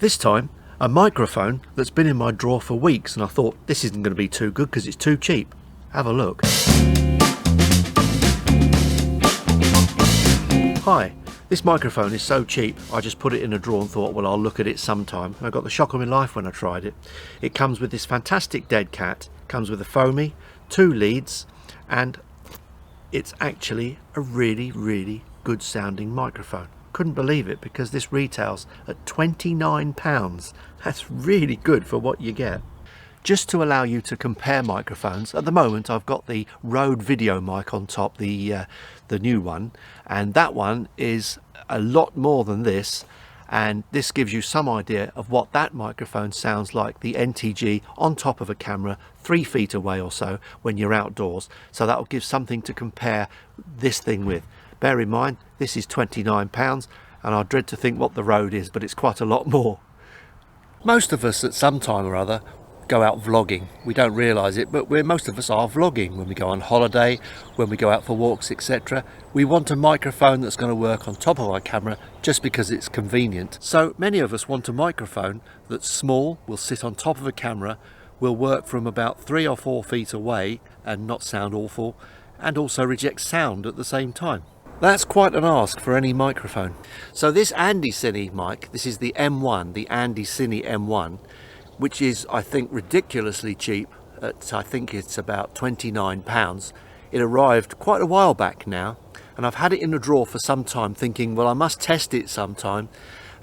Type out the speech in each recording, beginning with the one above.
This time, a microphone that's been in my drawer for weeks, and I thought this isn't going to be too good because it's too cheap. Have a look. Hi, this microphone is so cheap I just put it in a drawer and thought, well, I'll look at it sometime. I got the shock of my life when I tried it. It comes with this fantastic deadcat, comes with a foamy, 2 leads, and it's actually a really good sounding microphone. Couldn't believe it because this retails at £29. That's really good for what you get. Just to allow you to compare microphones, at the moment I've got the Rode Videomic on top, the new one, and that one is a lot more than this, and this gives you some idea of what that microphone sounds like, the NTG on top of a camera 3 feet away or so when you're outdoors. So that will give something to compare this thing with. Bear in mind, this is £29, and I dread to think what the Rode is, but it's quite a lot more. Most of us at some time or other go out vlogging. We don't realise it, but most of us are vlogging when we go on holiday, when we go out for walks, etc. We want a microphone that's going to work on top of our camera just because it's convenient. So many of us want a microphone that's small, will sit on top of a camera, will work from about 3 or 4 feet away and not sound awful, and also reject sound at the same time. That's quite an ask for any microphone. So this AndyCine mic, this is the M1, the AndyCine M1, which is, I think, ridiculously cheap. I think it's about £29. It arrived quite a while back now, and I've had it in a drawer for some time thinking, well, I must test it sometime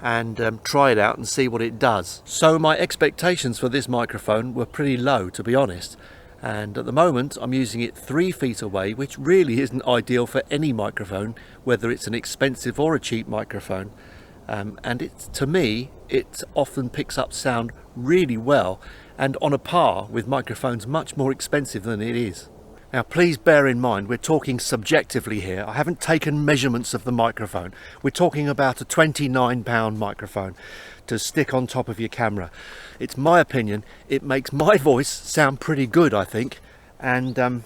and try it out and see what it does. So my expectations for this microphone were pretty low, to be honest. And at the moment I'm using it 3 feet away, which really isn't ideal for any microphone, whether it's an expensive or a cheap microphone. And to me, it often picks up sound really well and on a par with microphones much more expensive than it is. Now please bear in mind, we're talking subjectively here. I haven't taken measurements of the microphone. We're talking about a £29 microphone to stick on top of your camera. It's my opinion, it makes my voice sound pretty good, I think. And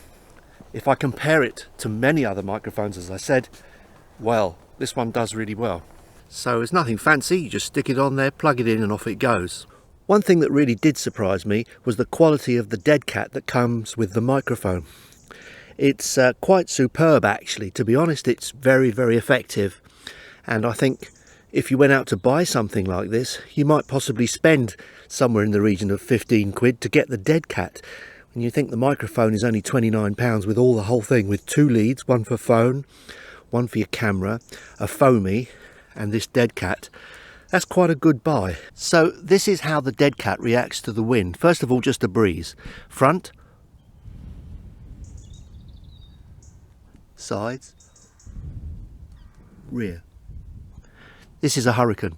if I compare it to many other microphones, as I said, well, this one does really well. So it's nothing fancy, you just stick it on there, plug it in and off it goes. One thing that really did surprise me was the quality of the deadcat that comes with the microphone. It's quite superb actually. To be honest, it's very effective, and I think if you went out to buy something like this, you might possibly spend somewhere in the region of 15 quid to get the deadcat. When you think the microphone is only £29 with the whole thing, with 2 leads, one for phone, one for your camera, a foamy, and this deadcat, that's quite a good buy. So this is how the deadcat reacts to the wind. First of all, just a breeze. Front, sides, rear. This is a hurricane.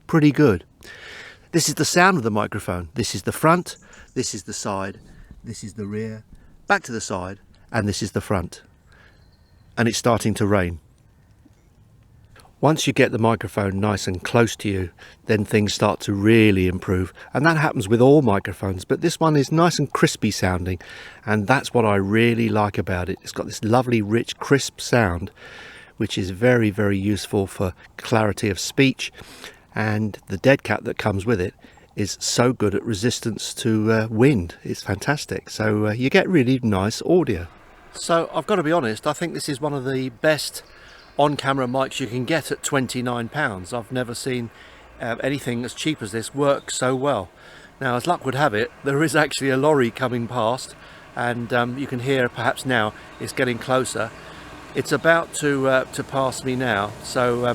Pretty good. This is the sound of the microphone. This is the front, this is the side, this is the rear, back to the side, and this is the front. And it's starting to rain. Once you get the microphone nice and close to you, then things start to really improve. And that happens with all microphones, but this one is nice and crispy sounding. And that's what I really like about it. It's got this lovely, rich, crisp sound, which is very useful for clarity of speech. And the deadcat that comes with it is so good at resistance to wind. It's fantastic. So you get really nice audio. So I've got to be honest, I think this is one of the best on-camera mics you can get at £29. I've never seen anything as cheap as this work so well. Now, as luck would have it, there is actually a lorry coming past, and you can hear perhaps now it's getting closer. It's about to pass me now, so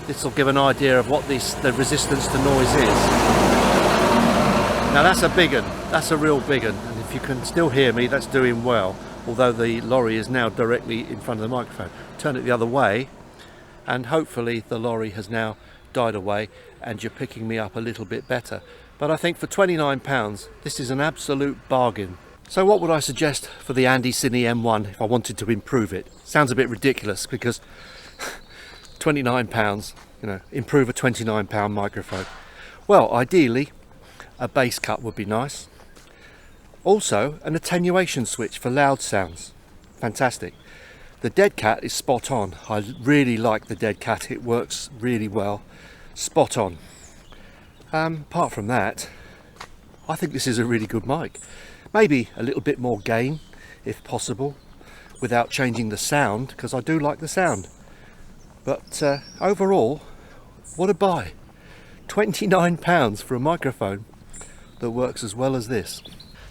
this will give an idea of what the resistance to noise is. Now that's a big one, that's a real big one, and if you can still hear me, that's doing well. Although the lorry is now directly in front of the microphone. Turn it the other way, and hopefully the lorry has now died away and you're picking me up a little bit better. But I think for £29, this is an absolute bargain. So what would I suggest for the AndyCine M1 if I wanted to improve it? Sounds a bit ridiculous because £29, you know, improve a £29 microphone. Well, ideally, a bass cut would be nice. Also, an attenuation switch for loud sounds. Fantastic. The deadcat is spot on. I really like the deadcat. It works really well. Spot on. Apart from that, I think this is a really good mic. Maybe a little bit more gain if possible, without changing the sound, because I do like the sound. But overall, what a buy. £29 for a microphone that works as well as this.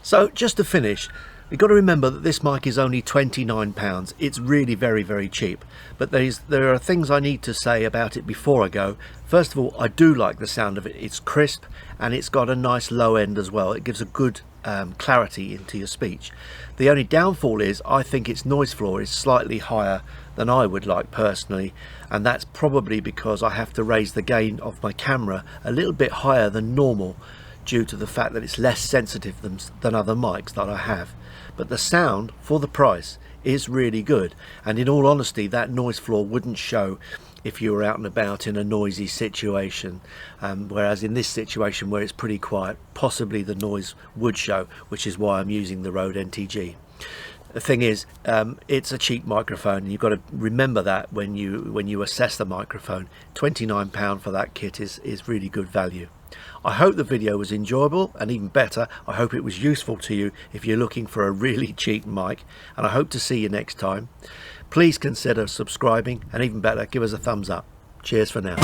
So just to finish, you've got to remember that this mic is only £29. It's really very cheap. But there are things I need to say about it before I go. First of all, I do like the sound of it. It's crisp and it's got a nice low end as well. It gives a good clarity into your speech. The only downfall is I think its noise floor is slightly higher than I would like personally, and that's probably because I have to raise the gain of my camera a little bit higher than normal due to the fact that it's less sensitive than other mics that I have. But the sound for the price is really good, and in all honesty that noise floor wouldn't show if you were out and about in a noisy situation, whereas in this situation where it's pretty quiet, possibly the noise would show, which is why I'm using the Rode NTG. The thing is, it's a cheap microphone, and you've got to remember that when you assess the microphone. £29 for that kit is really good value. I hope the video was enjoyable, and even better, I hope it was useful to you if you're looking for a really cheap mic, and I hope to see you next time. Please consider subscribing, and even better, give us a thumbs up. Cheers for now.